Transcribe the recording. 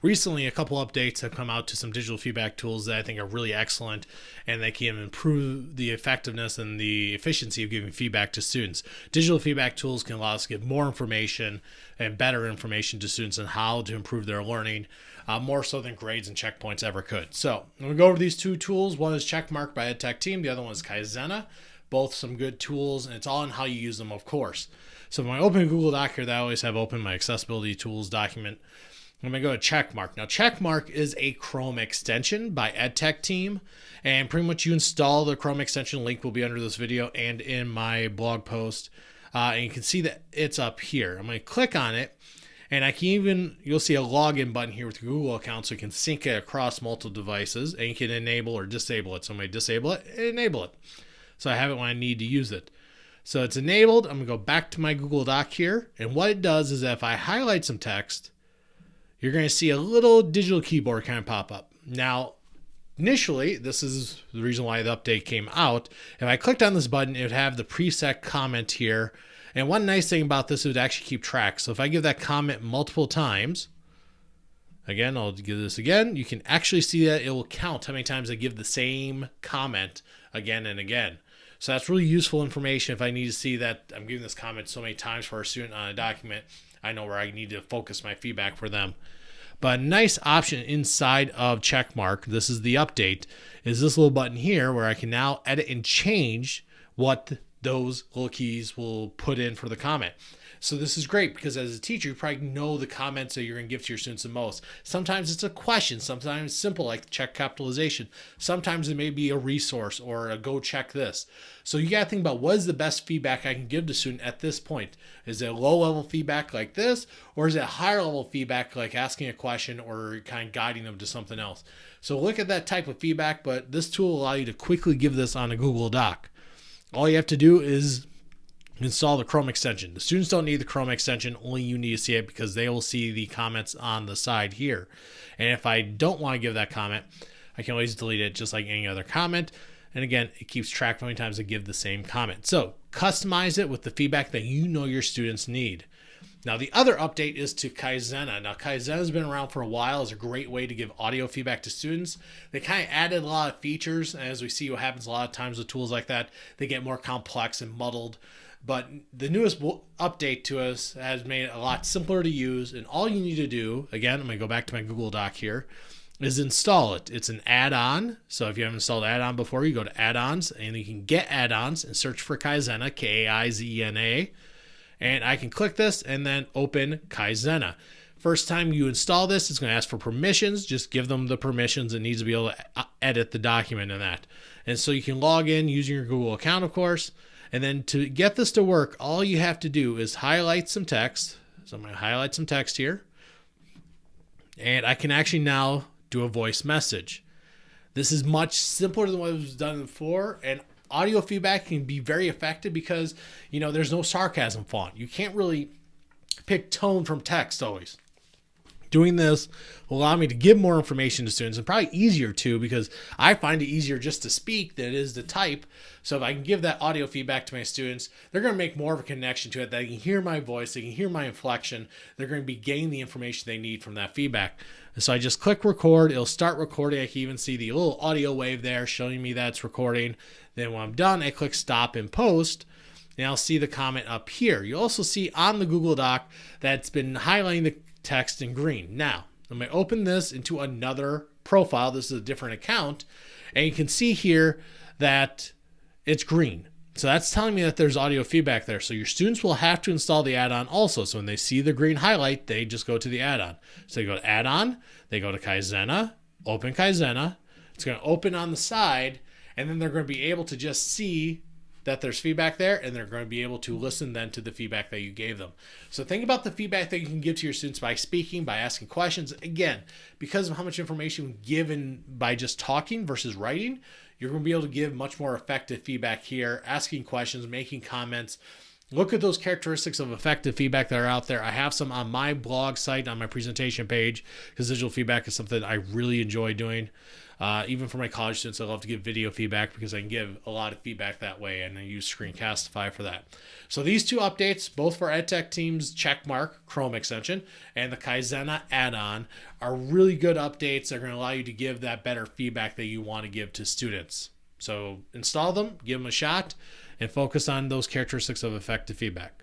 recently a couple updates have come out to some digital feedback tools that I think are really excellent, and they can improve the effectiveness and the efficiency of giving feedback to students. Digital feedback tools can allow us to give more information and better information to students on how to improve their learning, more so than grades and checkpoints ever could. So I'm going to go over these two tools. One is CheckMark by EdTech Team. The other one is Kaizena. Both some good tools, and it's all on how you use them, of course. So when I open Google Doc here that I always have open, my accessibility tools document, I'm going to go to CheckMark. Now, CheckMark is a Chrome extension by EdTech Team, and pretty much you install the Chrome extension. Link will be under this video and in my blog post, and you can see that it's up here. I'm going to click on it, and you'll see a login button here with your Google account, so you can sync it across multiple devices, and you can enable or disable it. So I'm going to disable it and enable it, so I have it when I need to use it. So it's enabled. I'm going to go back to my Google Doc here, and what it does is that if I highlight some text, you're going to see a little digital keyboard kind of pop up. Now, initially, this is the reason why the update came out. If I clicked on this button, it would have the preset comment here. And one nice thing about this, it would actually keep track. So if I give that comment multiple times, again, I'll give this again, you can actually see that it will count how many times I give the same comment again and again. So that's really useful information if I need to see that I'm giving this comment so many times for a student on a document. I know where I need to focus my feedback for them. But a nice option inside of CheckMark, this is the update, is this little button here where I can now edit and change what those little keys will put in for the comment. So this is great because as a teacher, you probably know the comments that you're going to give to your students the most. Sometimes it's a question, sometimes it's simple like check capitalization. Sometimes it may be a resource or a go check this. So you got to think about what is the best feedback I can give to a student at this point. Is it low level feedback like this, or is it higher level feedback like asking a question or kind of guiding them to something else? So look at that type of feedback, but this tool will allow you to quickly give this on a Google Doc. All you have to do is install the Chrome extension. The students don't need the Chrome extension, only you need to see it because they will see the comments on the side here. And if I don't want to give that comment, I can always delete it just like any other comment. And again, it keeps track of how many times I give the same comment. So customize it with the feedback that you know your students need. Now, the other update is to Kaizena. Now, Kaizena has been around for a while as a great way to give audio feedback to students. They kind of added a lot of features. As we see what happens a lot of times with tools like that, they get more complex and muddled. But the newest update to us has made it a lot simpler to use. And all you need to do, again, I'm going to go back to my Google Doc here, is install it. It's an add-on. So if you haven't installed add-on before, you go to add-ons and you can get add-ons and search for Kaizena, Kaizena. And I can click this and then open Kaizena. First time you install this, it's going to ask for permissions. Just give them the permissions. It needs to be able to edit the document in that. And so you can log in using your Google account, of course. And then to get this to work, all you have to do is highlight some text. So I'm going to highlight some text here. And I can actually now do a voice message. This is much simpler than what was done before. And audio feedback can be very effective because, there's no sarcasm font. You can't really pick tone from text always. Doing this will allow me to give more information to students, and probably easier too, because I find it easier just to speak than it is to type. So if I can give that audio feedback to my students, they're going to make more of a connection to it. They can hear my voice, they can hear my inflection. They're going to be gaining the information they need from that feedback. So I just click record, it'll start recording. I can even see the little audio wave there showing me that it's recording. Then when I'm done, I click stop and post. And I'll see the comment up here. You also see on the Google Doc that's been highlighting the text in green. Now, I'm going to open this into another profile. This is a different account. And you can see here that it's green. So that's telling me that there's audio feedback there. So your students will have to install the add-on also. So when they see the green highlight, they just go to the add-on. So they go to add-on, they go to Kaizena, open Kaizena. It's going to open on the side, and then they're going to be able to just see that there's feedback there, and they're going to be able to listen then to the feedback that you gave them. So think about the feedback that you can give to your students by speaking, by asking questions. Again, because of how much information given by just talking versus writing, you're going to be able to give much more effective feedback here, asking questions, making comments, Look at those characteristics of effective feedback that are out there. I have some on my blog site, on my presentation page, because digital feedback is something I really enjoy doing. Even for my college students, I love to give video feedback because I can give a lot of feedback that way, and I use Screencastify for that. So these two updates, both for EdTech Team's CheckMark Chrome extension and the Kaizena add-on, are really good updates that are going to allow you to give that better feedback that you want to give to students. So install them, give them a shot, and focus on those characteristics of effective feedback.